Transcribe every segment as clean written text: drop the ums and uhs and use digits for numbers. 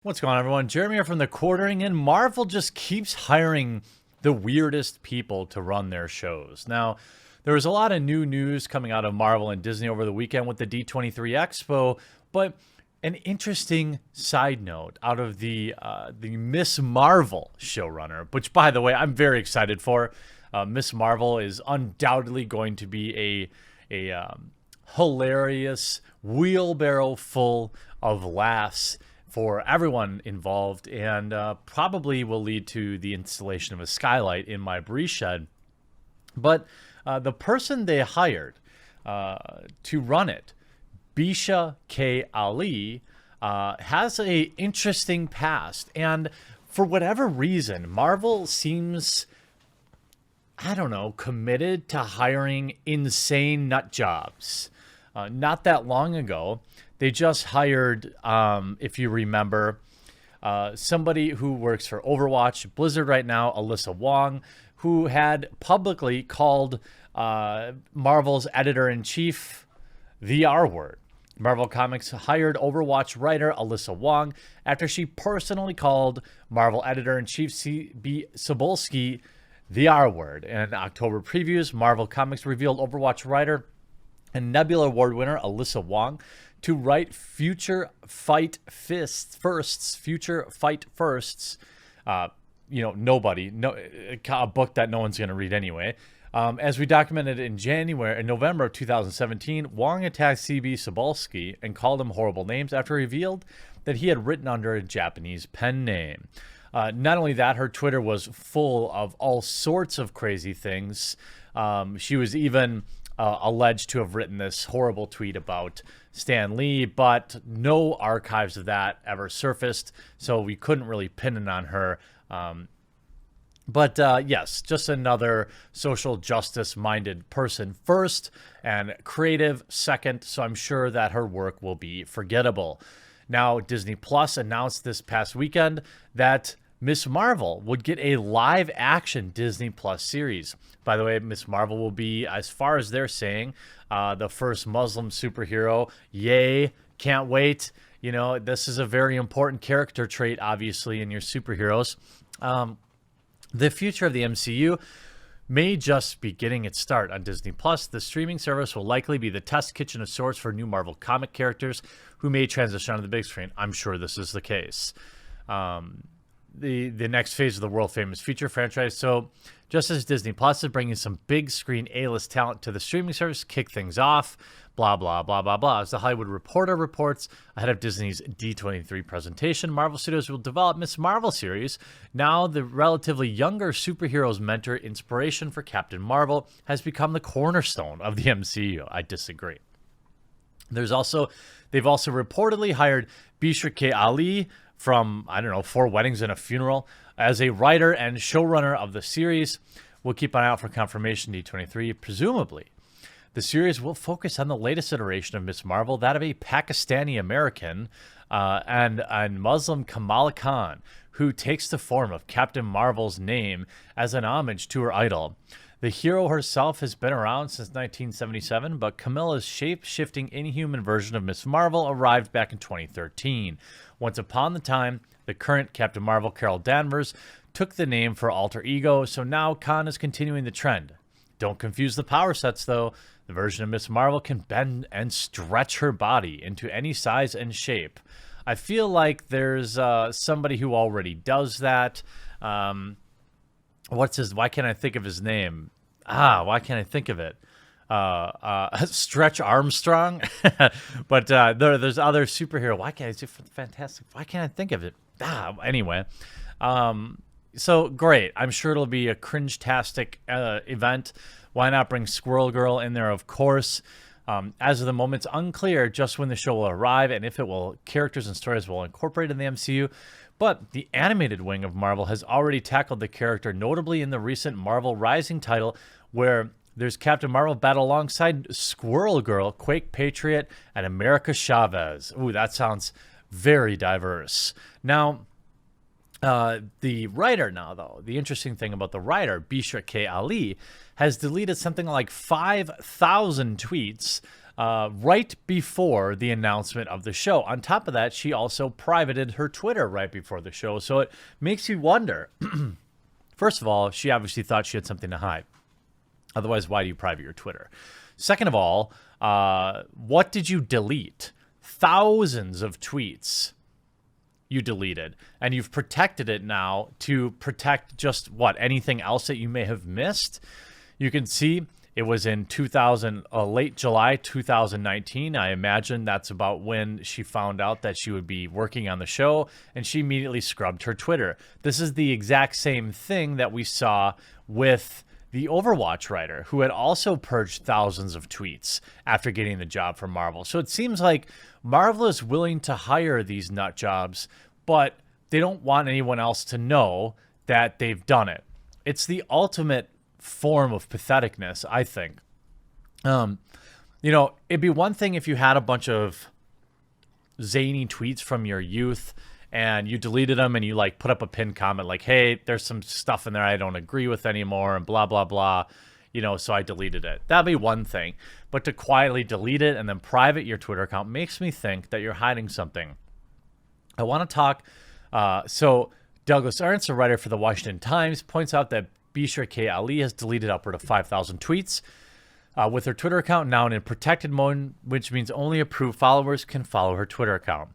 What's going on, everyone? Jeremy here from The Quartering, and Marvel just keeps hiring the weirdest people to run their shows. Now, there was a lot of new news coming out of Marvel and Disney over the weekend with the D23 Expo, but an interesting side note out of the Miss Marvel showrunner, which, by the way, I'm very excited for. Miss Marvel is undoubtedly going to be a hilarious wheelbarrow full of laughs for everyone involved, and probably will lead to the installation of a skylight in my brie shed. But the person they hired to run it, Bisha K. Ali, has a interesting past, and for whatever reason, Marvel seems, I don't know, committed to hiring insane nut jobs. Not that long ago, they just hired, if you remember, somebody who works for Overwatch, Blizzard right now, Alyssa Wong, who had publicly called Marvel's editor-in-chief the R word. Marvel Comics hired Overwatch writer Alyssa Wong after she personally called Marvel editor-in-chief C.B. Cebulski the R word. In October previews, Marvel Comics revealed Overwatch writer and Nebula Award winner Alyssa Wong to write Future Fight Firsts, a book that no one's going to read anyway. As we documented in November of 2017, Wong attacked C.B. Cebulski and called him horrible names after he revealed that he had written under a Japanese pen name. Not only that, her Twitter was full of all sorts of crazy things. She was even alleged to have written this horrible tweet about Stan Lee, but no archives of that ever surfaced, so we couldn't really pin it on her. But yes, just another social justice-minded person first and creative second, so I'm sure that her work will be forgettable. Now, Disney Plus announced this past weekend that Miss Marvel would get a live-action Disney Plus series. By the way, Miss Marvel will be, as far as they're saying, the first Muslim superhero. Yay, can't wait. You know, this is a very important character trait, obviously, in your superheroes. The future of the MCU may just be getting its start on Disney Plus. The streaming service will likely be the test kitchen of sorts for new Marvel comic characters who may transition onto the big screen. I'm sure this is the case. The next phase of the world-famous feature franchise. So just as Disney Plus is bringing some big-screen A-list talent to the streaming service, kick things off, blah, blah, blah, blah, blah. As The Hollywood Reporter reports, ahead of Disney's D23 presentation, Marvel Studios will develop Miss Marvel series. Now, the relatively younger superheroes mentor inspiration for Captain Marvel has become the cornerstone of the MCU. I disagree. They've also reportedly hired Bisha K. Ali from, I don't know, 4 Weddings and a Funeral as a writer and showrunner of the series. We'll keep an eye out for confirmation D23. Presumably, the series will focus on the latest iteration of Miss Marvel, that of a Pakistani-American and Muslim Kamala Khan, who takes the form of Captain Marvel's name as an homage to her idol. The hero herself has been around since 1977, but Camilla's shape-shifting inhuman version of Miss Marvel arrived back in 2013. Once upon the time, the current Captain Marvel, Carol Danvers, took the name for alter ego, so now Khan is continuing the trend. Don't confuse the power sets, though. The version of Miss Marvel can bend and stretch her body into any size and shape. I feel like there's somebody who already does that. Why can't I think of his name? Why can't I think of it? Stretch Armstrong. But there's other superhero. Why can't I say fantastic? Why can't I think of it? Anyway. So great. I'm sure it'll be a cringe-tastic event. Why not bring Squirrel Girl in there, of course? As of the moment, it's unclear just when the show will arrive and if characters and stories will incorporate in the MCU. But the animated wing of Marvel has already tackled the character, notably in the recent Marvel Rising title, where there's Captain Marvel battle alongside Squirrel Girl, Quake Patriot, and America Chavez. Ooh, that sounds very diverse. Now, the writer the interesting thing about the writer, Bisha K. Ali, has deleted something like 5,000 tweets right before the announcement of the show. On top of that, she also privated her Twitter right before the show. So it makes you wonder. First of all, she obviously thought she had something to hide. Otherwise, why do you private your Twitter? Second of all, what did you delete? Thousands of tweets you deleted, and you've protected it now to protect just what? Anything else that you may have missed? You can see it was in late July 2019. I imagine that's about when she found out that she would be working on the show, and she immediately scrubbed her Twitter. This is the exact same thing that we saw with the Overwatch writer, who had also purged thousands of tweets after getting the job from Marvel. So it seems like Marvel is willing to hire these nut jobs, but they don't want anyone else to know that they've done it. It's the ultimate form of patheticness, I think. It'd be one thing if you had a bunch of zany tweets from your youth and you deleted them and you like put up a pinned comment like, hey, there's some stuff in there I don't agree with anymore and blah, blah, blah, so I deleted it. That'd be one thing. But to quietly delete it and then private your Twitter account makes me think that you're hiding something. I want to talk. So Douglas Ernst, a writer for the Washington Times, points out that Bizzare K. Ali has deleted upward of 5,000 tweets with her Twitter account now in protected mode, which means only approved followers can follow her Twitter account.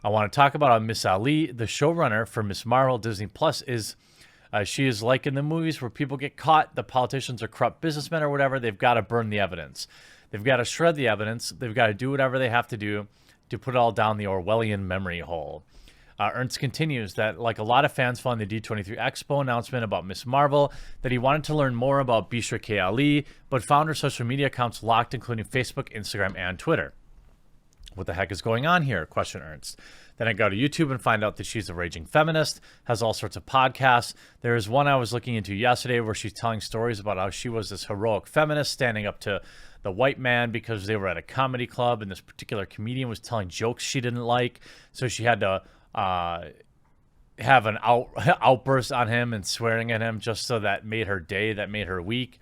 I want to talk about how Miss Ali, the showrunner for Miss Marvel Disney Plus, she is like in the movies where people get caught, the politicians are corrupt businessmen or whatever, they've got to burn the evidence. They've got to shred the evidence. They've got to do whatever they have to do to put it all down the Orwellian memory hole. Ernst continues that, like a lot of fans following the D23 Expo announcement about Miss Marvel, that he wanted to learn more about Bizzare K. Ali, but found her social media accounts locked, including Facebook, Instagram, and Twitter. What the heck is going on here? Question Ernst. Then I go to YouTube and find out that she's a raging feminist, has all sorts of podcasts. There is one I was looking into yesterday where she's telling stories about how she was this heroic feminist standing up to the white man because they were at a comedy club and this particular comedian was telling jokes she didn't like. So she had to have an outburst on him and swearing at him just so that made her day, that made her week.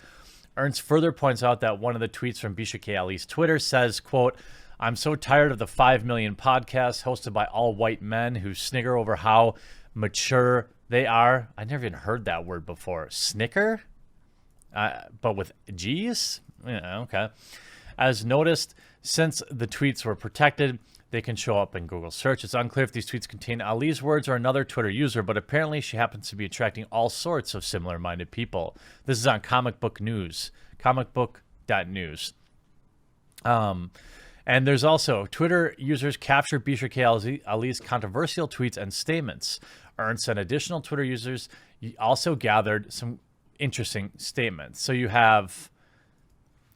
Ernst further points out that one of the tweets from Bizzare K. Ali's Twitter says, quote, I'm so tired of the 5 million podcasts hosted by all white men who snigger over how mature they are. I never even heard that word before. Snicker? But with G's? Yeah, okay. As noticed, since the tweets were protected, they can show up in Google search. It's unclear if these tweets contain Ali's words or another Twitter user, but apparently she happens to be attracting all sorts of similar-minded people. This is on Comic Book News, comicbook.news. And there's also Twitter users captured Bizzare K. Ali's controversial tweets and statements. Ernst and additional Twitter users also gathered some interesting statements. So you have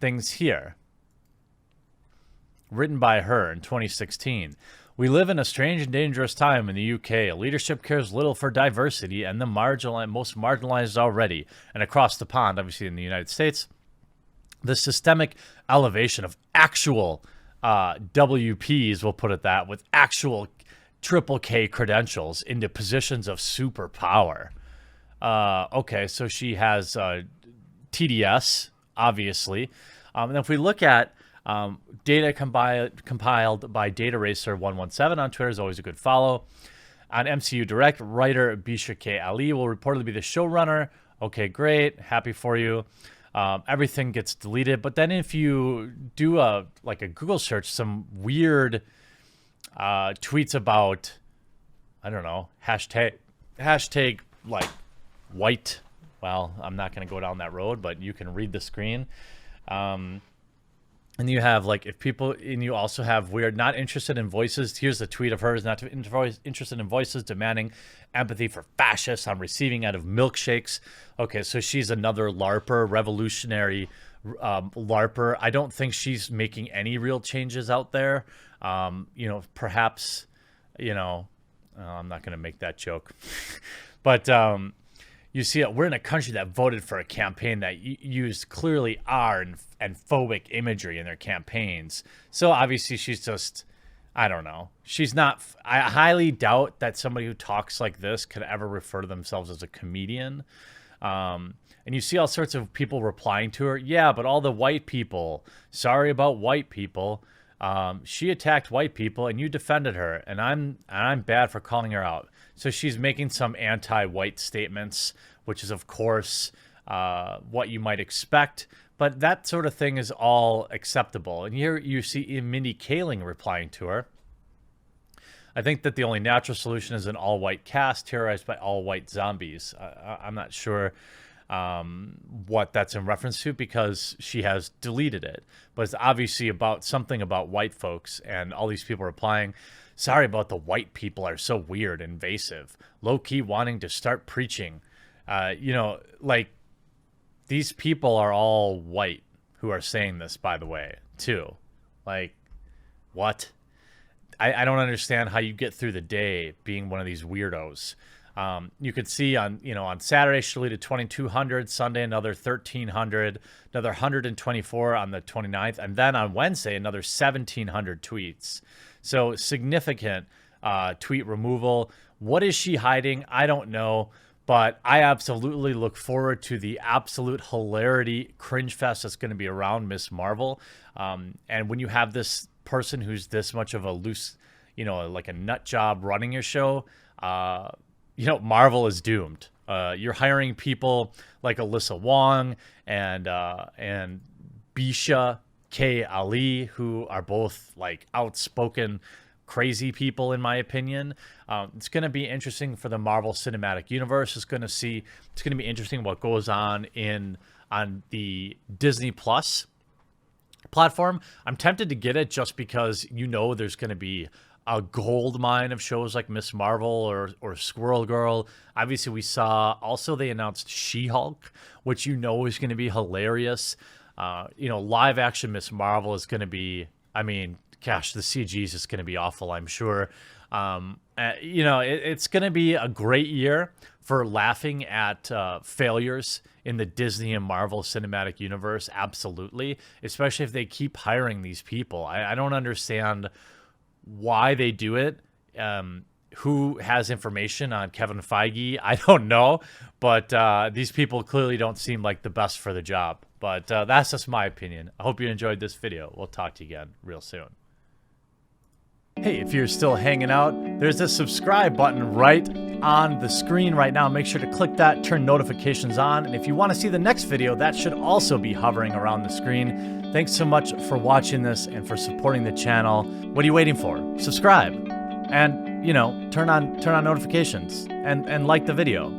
things here written by her in 2016. We live in a strange and dangerous time in the UK. Leadership cares little for diversity and the most marginalized already. And across the pond, obviously in the United States, the systemic elevation of actual WPs, we'll put it that, with actual triple K credentials into positions of superpower. Okay, so she has TDS, obviously. And if we look at data compiled by Data Racer 117 on Twitter is always a good follow. On MCU Direct, writer Bizzare K. Ali will reportedly be the showrunner. Okay, great. Happy for you. Everything gets deleted. But then if you do a Google search, some weird tweets about, I don't know, hashtag like white. Well, I'm not going to go down that road, but you can read the screen. And you have if people, and you also have weird, not interested in voices. Here's the tweet of hers, not interested in voices, demanding empathy for fascists on receiving end of milkshakes. Okay, so she's another LARPer, revolutionary LARPer. I don't think she's making any real changes out there. Perhaps, I'm not going to make that joke. But you see, we're in a country that voted for a campaign that used clearly R and phobic imagery in their campaigns. So obviously she's just, I don't know. She's not, I highly doubt that somebody who talks like this could ever refer to themselves as a comedian. And you see all sorts of people replying to her. Yeah, but all the white people. Sorry about white people. She attacked white people, and you defended her, and I'm bad for calling her out. So she's making some anti-white statements, which is of course what you might expect. But that sort of thing is all acceptable. And here you see Mindy Kaling replying to her. I think that the only natural solution is an all-white cast terrorized by all-white zombies. I'm not sure what that's in reference to because she has deleted it. But it's obviously about something about white folks, and all these people replying, sorry about the white people are so weird, invasive, low-key wanting to start preaching. You know, like, these people are all white who are saying this, by the way, too. Like, what? I don't understand how you get through the day being one of these weirdos. You could see on Saturday, she deleted 2,200, Sunday, another 1,300, another 124 on the 29th, and then on Wednesday, another 1,700 tweets. So significant tweet removal. What is she hiding? I don't know, but I absolutely look forward to the absolute hilarity cringe fest that's going to be around Miss Marvel. And when you have this person who's this much of a loose, like a nut job running your show, Marvel is doomed. You're hiring people like Alyssa Wong and Bisha K. Ali, who are both like outspoken, crazy people, in my opinion. It's going to be interesting for the Marvel Cinematic Universe. It's going to be interesting what goes on the Disney Plus platform. I'm tempted to get it just because there's going to be a gold mine of shows like Miss Marvel or Squirrel Girl. Obviously, we saw also they announced She-Hulk, which is going to be hilarious. Live action Miss Marvel is going to be, gosh, the CG is just going to be awful, I'm sure. It's going to be a great year for laughing at failures in the Disney and Marvel Cinematic Universe, absolutely, especially if they keep hiring these people. I don't understand why they do it. Who has information on Kevin Feige? I don't know, but these people clearly don't seem like the best for the job. But that's just my opinion. I hope you enjoyed this video. We'll talk to you again real soon. Hey, if you're still hanging out, there's a subscribe button right on the screen right now. Make sure to click that, turn notifications on, and if you want to see the next video, that should also be hovering around the screen. Thanks so much for watching this and for supporting the channel. What are you waiting for? Subscribe and, turn on notifications and like the video.